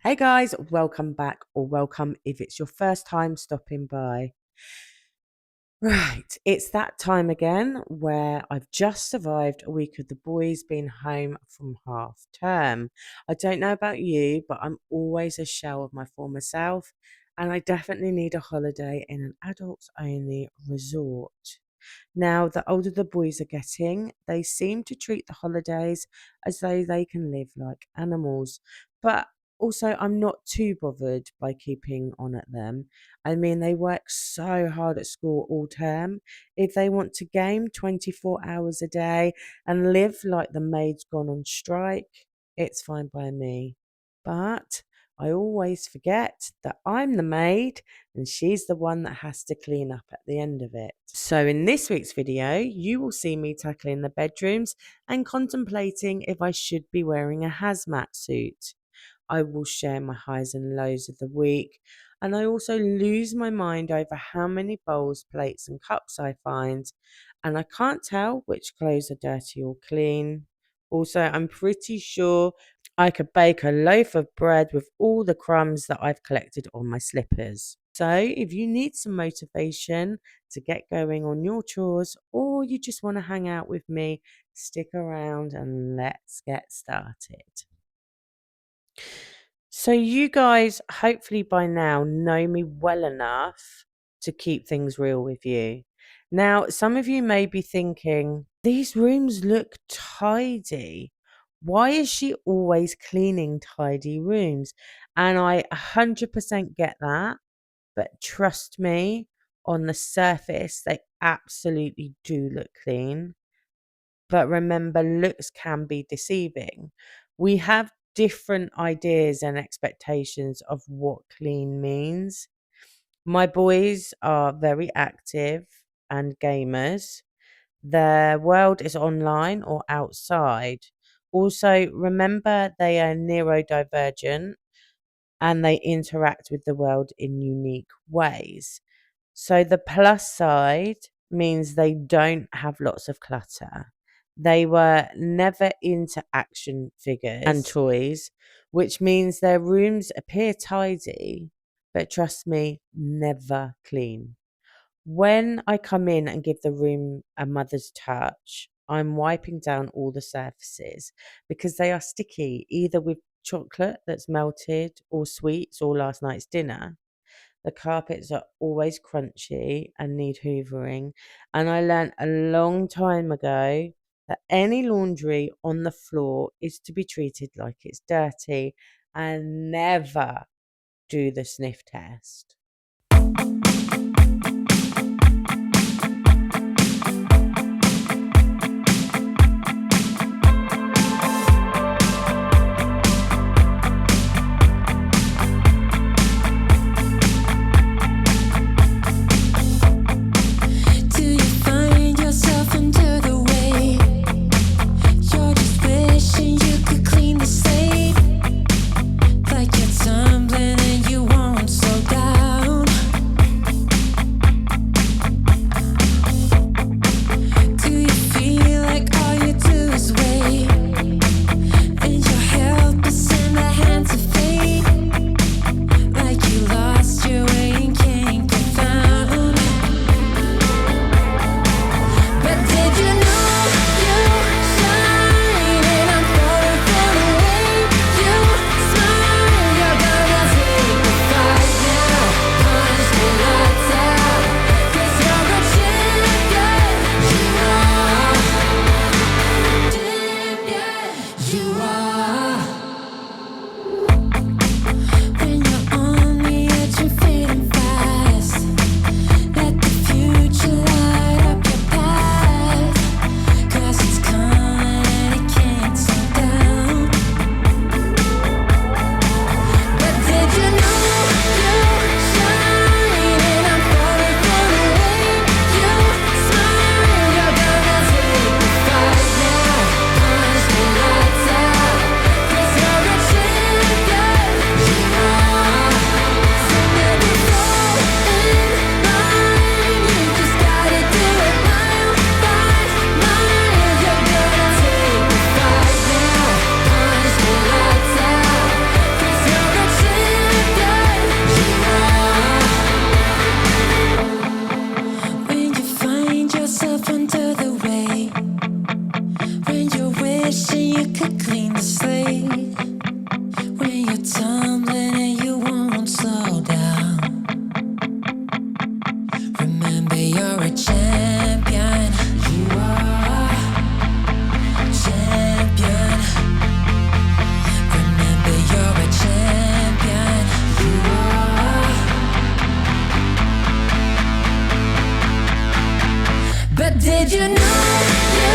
Hey guys, welcome back or welcome if it's your first time stopping by. Right, it's that time again where I've just survived a week of the boys being home from half term. I don't know about you, but I'm always a shell of my former self, and I definitely need a holiday in an adults only resort. Now, the older the boys are getting, they seem to treat the holidays as though they can live like animals. But also, I'm not too bothered by keeping on at them. I mean, they work so hard at school all term. If they want to game 24 hours a day and live like the maid's gone on strike, it's fine by me. But I always forget that I'm the maid and she's the one that has to clean up at the end of it. So in this week's video, you will see me tackling the bedrooms and contemplating if I should be wearing a hazmat suit. I will share my highs and lows of the week, and I also lose my mind over how many bowls, plates and cups I find, and I can't tell which clothes are dirty or clean. Also, I'm pretty sure I could bake a loaf of bread with all the crumbs that I've collected on my slippers. So, if you need some motivation to get going on your chores or you just want to hang out with me, stick around and let's get started. So, you guys hopefully by now know me well enough to keep things real with you. Now, some of you may be thinking, these rooms look tidy. Why is she always cleaning tidy rooms? And I 100% get that. But trust me, on the surface, they absolutely do look clean. But remember, looks can be deceiving. We have different ideas and expectations of what clean means. My boys are very active and gamers. Their world is online or outside. Also, remember they are neurodivergent and they interact with the world in unique ways. So the plus side means they don't have lots of clutter. They were never into action figures and toys, which means their rooms appear tidy, but trust me, never clean. When I come in and give the room a mother's touch, I'm wiping down all the surfaces because they are sticky, either with chocolate that's melted or sweets or last night's dinner. The carpets are always crunchy and need hoovering. And I learnt a long time ago that any laundry on the floor is to be treated like it's dirty and never do the sniff test. Do you find yourself under the weight? You're just wishing you could clean the slate, like you're tumbling and you won't slow down. when you're tumbling and you won't slow down. Remember, you're a champion. You are a champion. Remember, you're a champion. You are. But did you know you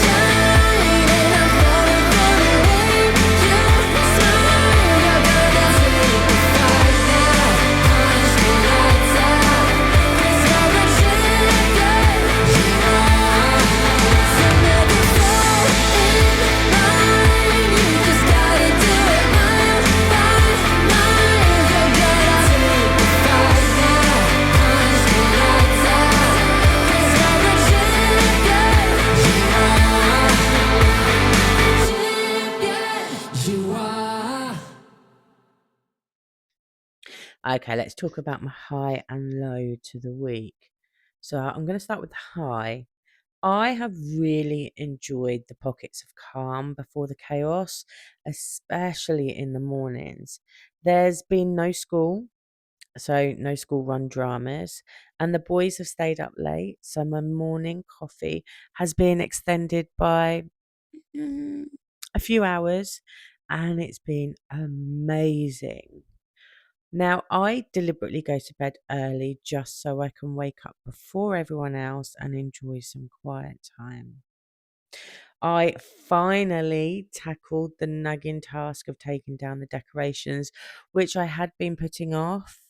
shine and I'm falling for the way you smile? You're gonna take the fight now, punch the lights out, 'cause you're a champion. You are. So never fall in line. You just gotta do it mile by mile. You're gonna take the fight now, punch the lights out, 'cause you're a champion. You are. Champion. You are. Okay, let's talk about my high and low to the week. So I'm going to start with the high. I have really enjoyed the pockets of calm before the chaos, especially in the mornings. There's been no school, so no school run dramas, and the boys have stayed up late, so my morning coffee has been extended by mm, a few hours, and it's been amazing. Now, I deliberately go to bed early just so I can wake up before everyone else and enjoy some quiet time. I finally tackled the nagging task of taking down the decorations, which I had been putting off.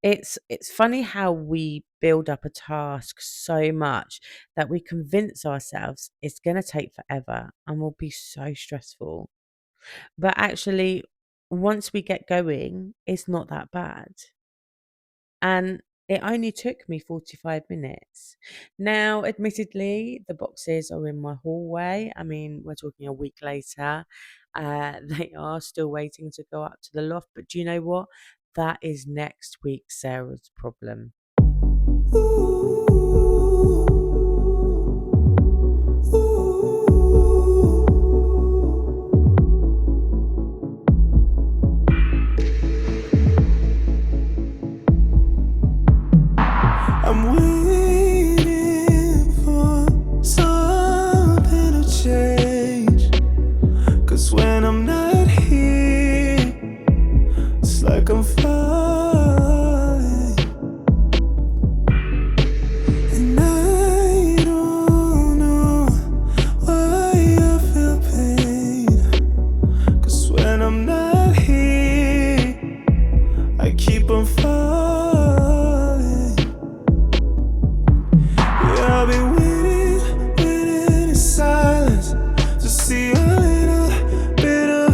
It's funny how we build up a task so much that we convince ourselves it's going to take forever and will be so stressful. But actually, once we get going, it's not that bad. And it only took me 45 minutes. Now, admittedly, the boxes are in my hallway. I mean, we're talking a week later. They are still waiting to go up to the loft. But do you know what? That is next week Sarah's problem. I'm waiting for something to change. 'Cause when I'm not here, it's like I'm falling. And I don't know why I feel pain. 'Cause when I'm not here, I keep on falling. Yeah, I've been waiting in silence to see a little bit of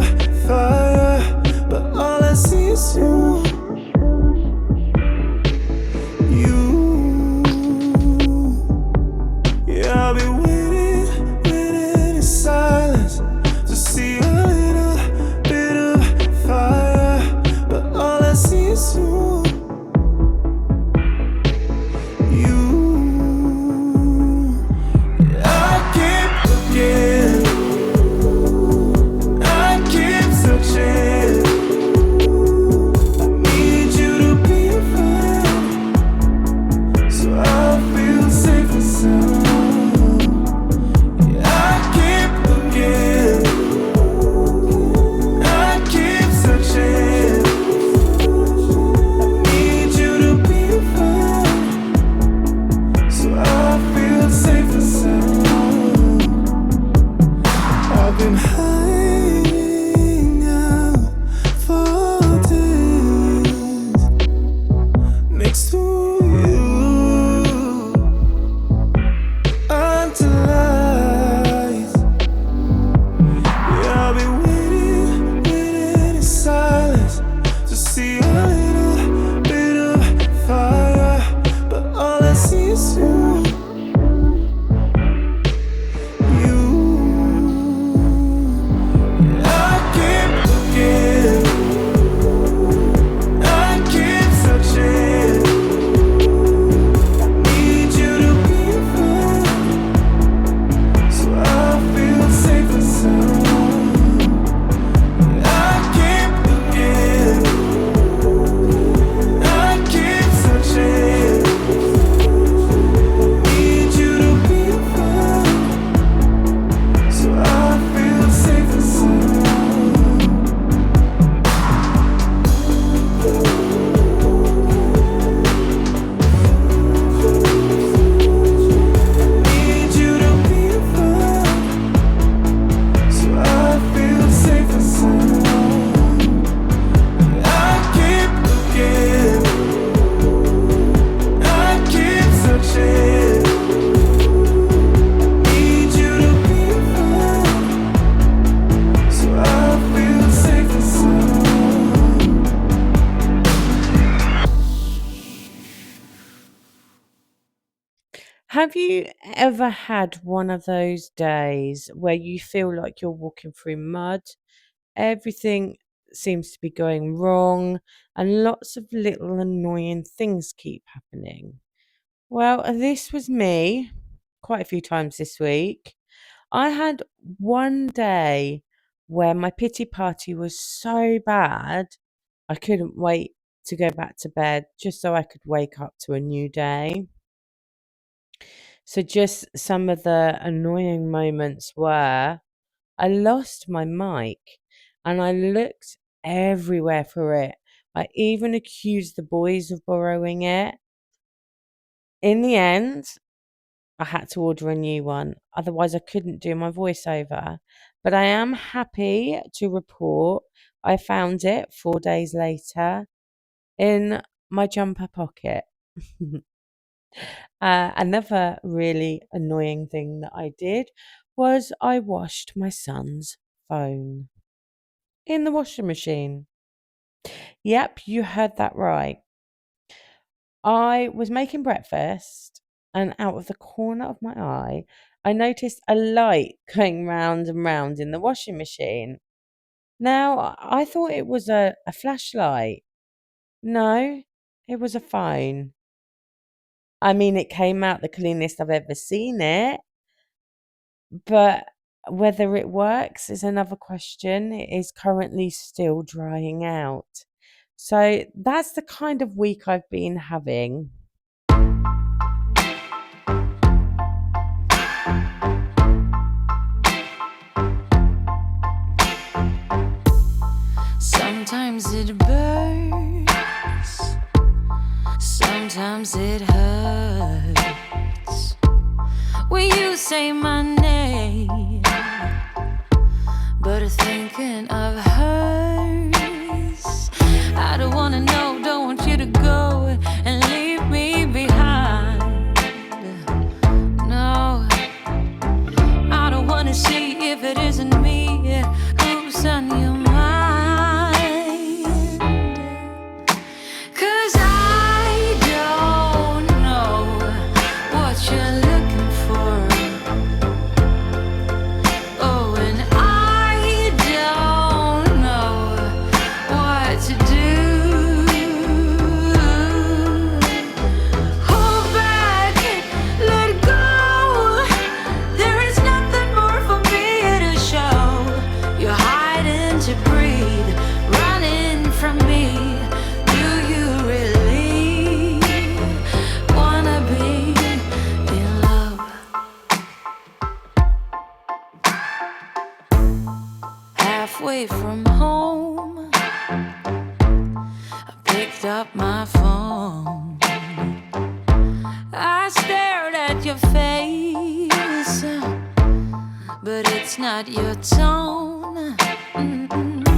Have you ever had one of those days where you feel like you're walking through mud? Everything seems to be going wrong, and lots of little annoying things keep happening. Well, this was me quite a few times this week. I had one day where my pity party was so bad, I couldn't wait to go back to bed just so I could wake up to a new day. So, just some of the annoying moments were I lost my mic and I looked everywhere for it. I even accused the boys of borrowing it. In the end, I had to order a new one, otherwise, I couldn't do my voiceover. But I am happy to report I found it 4 days later in my jumper pocket. Another really annoying thing that I did was I washed my son's phone in the washing machine. Yep, you heard that right. I was making breakfast, and out of the corner of my eye, I noticed a light going round and round in the washing machine. Now, I thought it was a flashlight. No, it was a phone. I mean, it came out the cleanest I've ever seen it, but whether it works is another question. It is currently still drying out. So that's the kind of week I've been having. Sometimes it burns, sometimes it hurts. When you say my name, but thinking of hers. I don't wanna know, don't want you to go and leave me behind. No, I don't wanna see if it isn't me who's on your mind. 'Cause I don't know what you're looking for. Oh, and I don't know what to do. Hold back, let go. There is nothing more for me to show. You're hiding to breathe, running from me. Do you really wanna be in love? Halfway from home, I picked up my phone. I stared at your face, but it's not your tone.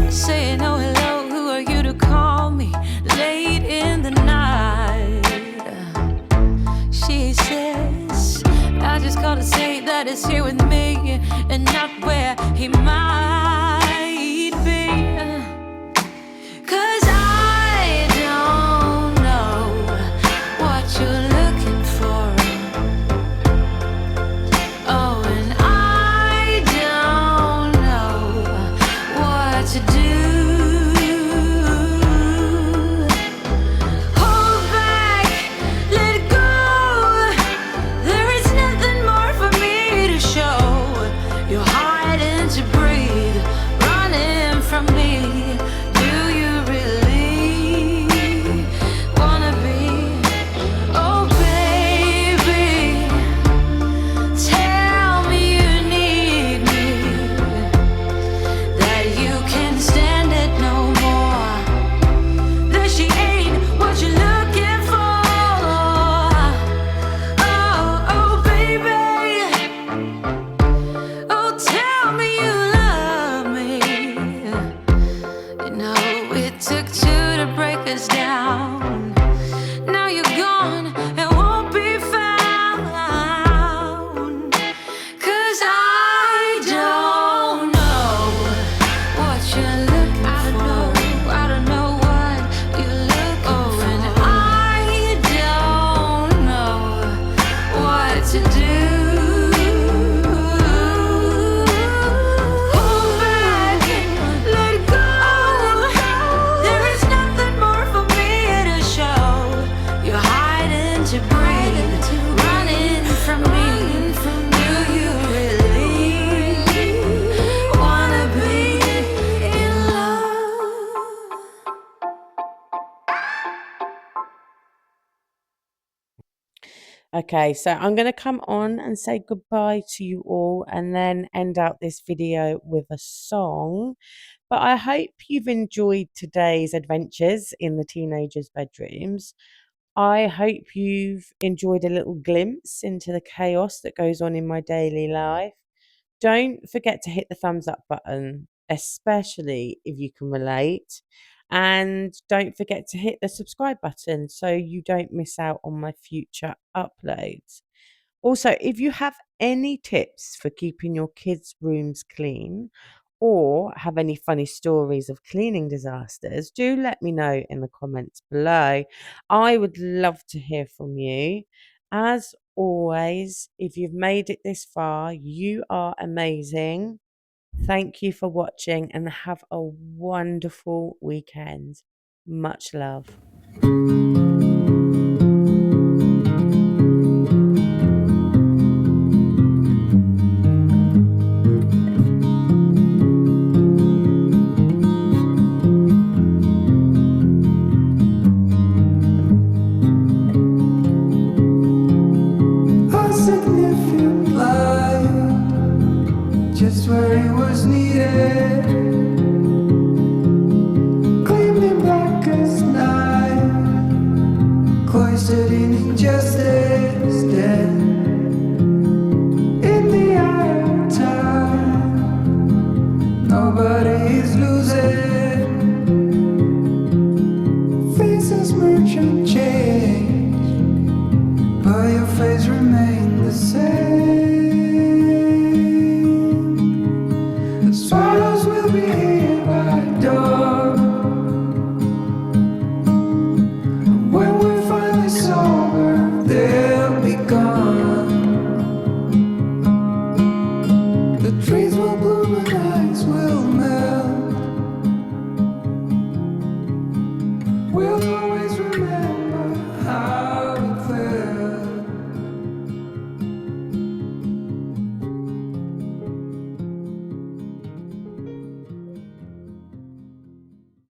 Saying oh hello, who are you to call me late in the night? She says I just gotta say that it's here with me and not where he might be. 'Cause I don't know what you're looking for. Oh, and I don't know what to do. Hold back, let go. There is nothing more for me to show. You're hiding to breathe, running from me. Do you really wanna be? Oh, baby, tell me you need me, that you can stand Okay, so I'm going to come on and say goodbye to you all and then end out this video with a song. But I hope you've enjoyed today's adventures in the teenagers' bedrooms. I hope you've enjoyed a little glimpse into the chaos that goes on in my daily life. Don't forget to hit the thumbs up button, especially if you can relate. And don't forget to hit the subscribe button so you don't miss out on my future uploads. Also, if you have any tips for keeping your kids' rooms clean or have any funny stories of cleaning disasters, do let me know in the comments below. I would love to hear from you. As always, if you've made it this far, you are amazing. Thank you for watching and have a wonderful weekend. Much love.